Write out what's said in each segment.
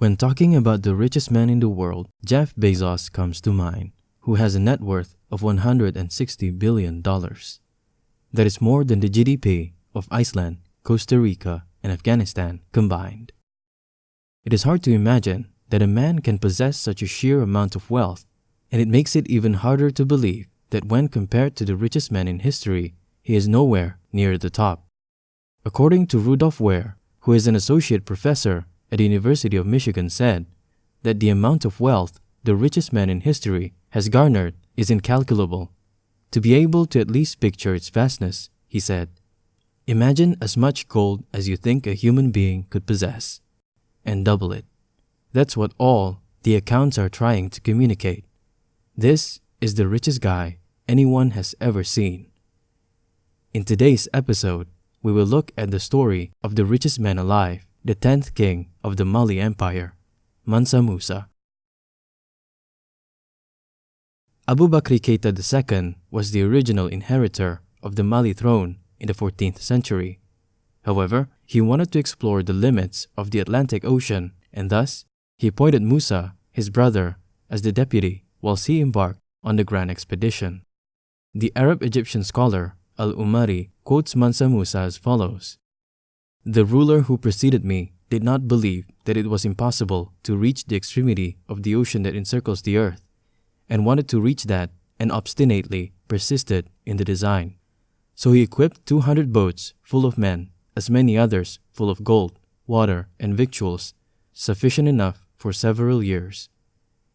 When talking about the richest man in the world, Jeff Bezos comes to mind, who has a net worth of $160 billion. That is more than the GDP of Iceland, Costa Rica, and Afghanistan combined. It is hard to imagine that a man can possess such a sheer amount of wealth, and it makes it even harder to believe that when compared to the richest man in history, he is nowhere near the top. According to Rudolph Ware, who is an associate professor at the University of Michigan, said that the amount of wealth the richest man in history has garnered is incalculable. To be able to at least picture its vastness, he said, imagine as much gold as you think a human being could possess, and double it. That's what all the accounts are trying to communicate. This is the richest guy anyone has ever seen. In today's episode, we will look at the story of the richest man alive, the 10th king of the Mali Empire, Mansa Musa. Abu Bakr Keita II was the original inheritor of the Mali throne in the 14th century. However, he wanted to explore the limits of the Atlantic Ocean, and thus, he appointed Musa, his brother, as the deputy whilst he embarked on the grand expedition. The Arab-Egyptian scholar Al-Umari quotes Mansa Musa as follows: "The ruler who preceded me did not believe that it was impossible to reach the extremity of the ocean that encircles the earth, and wanted to reach that and obstinately persisted in the design. So he equipped 200 boats full of men, as many others full of gold, water, and victuals, sufficient enough for several years.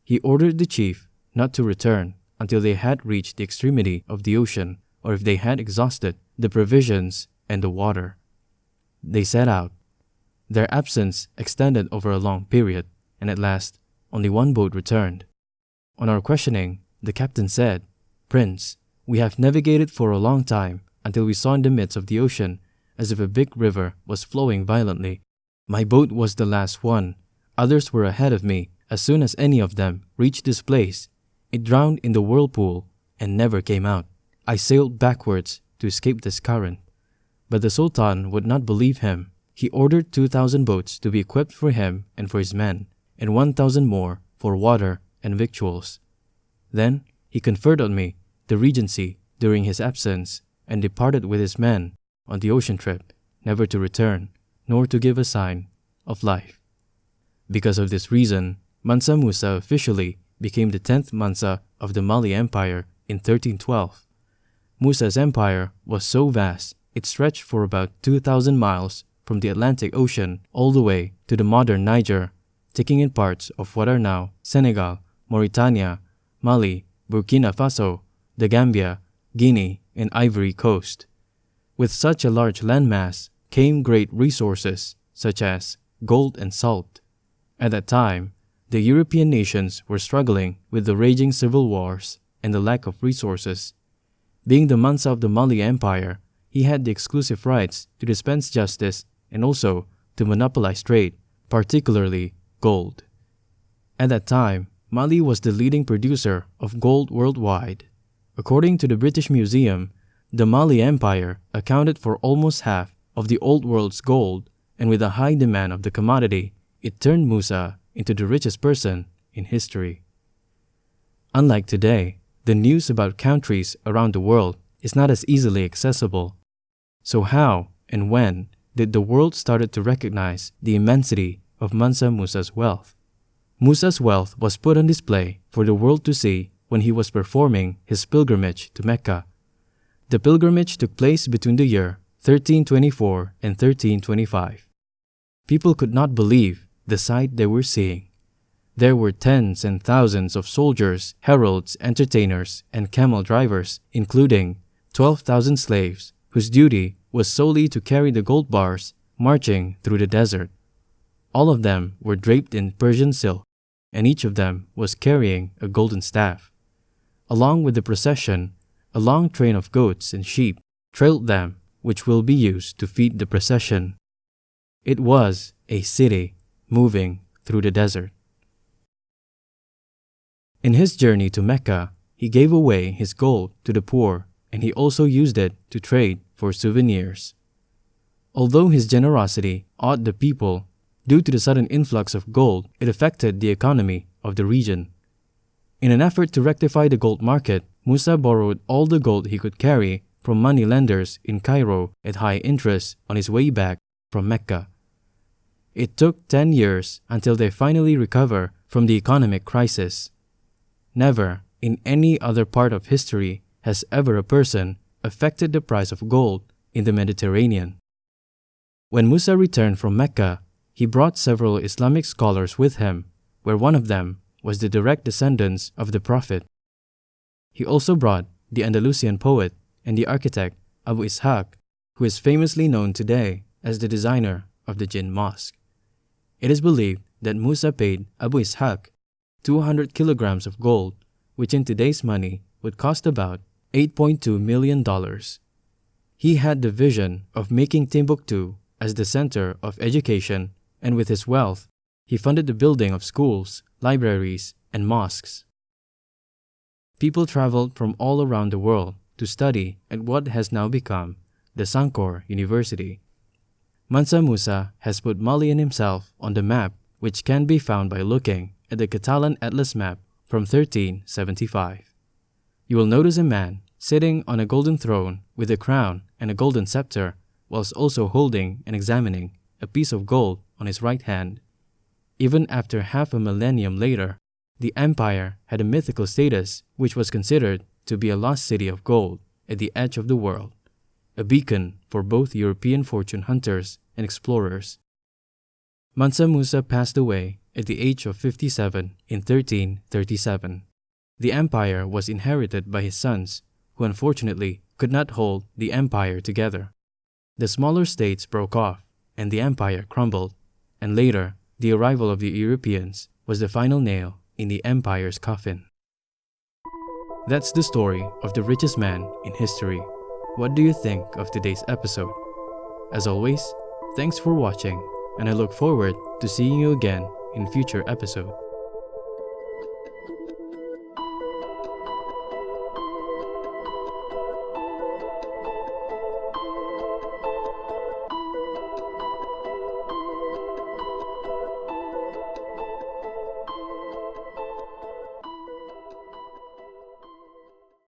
He ordered the chief not to return until they had reached the extremity of the ocean, or if they had exhausted the provisions and the water. They set out. Their absence extended over a long period, and at last only one boat returned. On our questioning, the captain said, 'Prince, we have navigated for a long time until we saw in the midst of the ocean as if a big river was flowing violently. My boat was the last one. Others were ahead of me. As soon as any of them reached this place, it drowned in the whirlpool and never came out. I sailed backwards to escape this current.' But the Sultan would not believe him. He ordered 2,000 boats to be equipped for him and for his men, and 1,000 more for water and victuals. Then he conferred on me the regency during his absence and departed with his men on the ocean trip, never to return, nor to give a sign of life." Because of this reason, Mansa Musa officially became the 10th Mansa of the Mali Empire in 1312. Musa's empire was so vast, it stretched for about 2,000 miles from the Atlantic Ocean all the way to the modern Niger, taking in parts of what are now Senegal, Mauritania, Mali, Burkina Faso, the Gambia, Guinea, and Ivory Coast. With such a large landmass came great resources such as gold and salt. At that time, the European nations were struggling with the raging civil wars and the lack of resources. Being the Mansa of the Mali Empire, he had the exclusive rights to dispense justice and also to monopolize trade, particularly gold. At that time, Mali was the leading producer of gold worldwide. According to the British Museum, the Mali Empire accounted for almost half of the old world's gold, and with a high demand of the commodity, it turned Musa into the richest person in history. Unlike today, the news about countries around the world is not as easily accessible. So how and when did the world started to recognize the immensity of Mansa Musa's wealth? Musa's wealth was put on display for the world to see when he was performing his pilgrimage to Mecca. The pilgrimage took place between the year 1324 and 1325. People could not believe the sight they were seeing. There were tens and thousands of soldiers, heralds, entertainers, and camel drivers, including 12,000 slaves, whose duty was solely to carry the gold bars marching through the desert. All of them were draped in Persian silk, and each of them was carrying a golden staff. Along with the procession, a long train of goats and sheep trailed them, which will be used to feed the procession. It was a city moving through the desert. In his journey to Mecca, he gave away his gold to the poor, and he also used it to trade for souvenirs. Although his generosity awed the people, Due to the sudden influx of gold, it affected the economy of the region. In an effort to rectify the gold market, Musa borrowed all the gold he could carry from money lenders in Cairo at high interest on his way back from Mecca. It took 10 years until they finally recover from the economic crisis. Never, in any other part of history, has ever a person affected the price of gold in the Mediterranean. When Musa returned from Mecca, he brought several Islamic scholars with him, where one of them was the direct descendants of the Prophet. He also brought the Andalusian poet and the architect Abu Ishaq, who is famously known today as the designer of the Jinn Mosque. It is believed that Musa paid Abu Ishaq 200 kilograms of gold, which in today's money would cost about $8.2 million. He had the vision of making Timbuktu as the center of education, and with his wealth, he funded the building of schools, libraries, and mosques. People traveled from all around the world to study at what has now become the Sankore University. Mansa Musa has put Mali and himself on the map, which can be found by looking at the Catalan Atlas map from 1375. You will notice a man sitting on a golden throne with a crown and a golden scepter, whilst also holding and examining a piece of gold on his right hand. Even after half a millennium later, the empire had a mythical status which was considered to be a lost city of gold at the edge of the world, a beacon for both European fortune hunters and explorers. Mansa Musa passed away at the age of 57 in 1337. The empire was inherited by his sons, who unfortunately could not hold the empire together. The smaller states broke off, and the empire crumbled, and later, the arrival of the Europeans was the final nail in the empire's coffin. That's the story of the richest man in history. What do you think of today's episode? As always, thanks for watching, and I look forward to seeing you again in future episodes.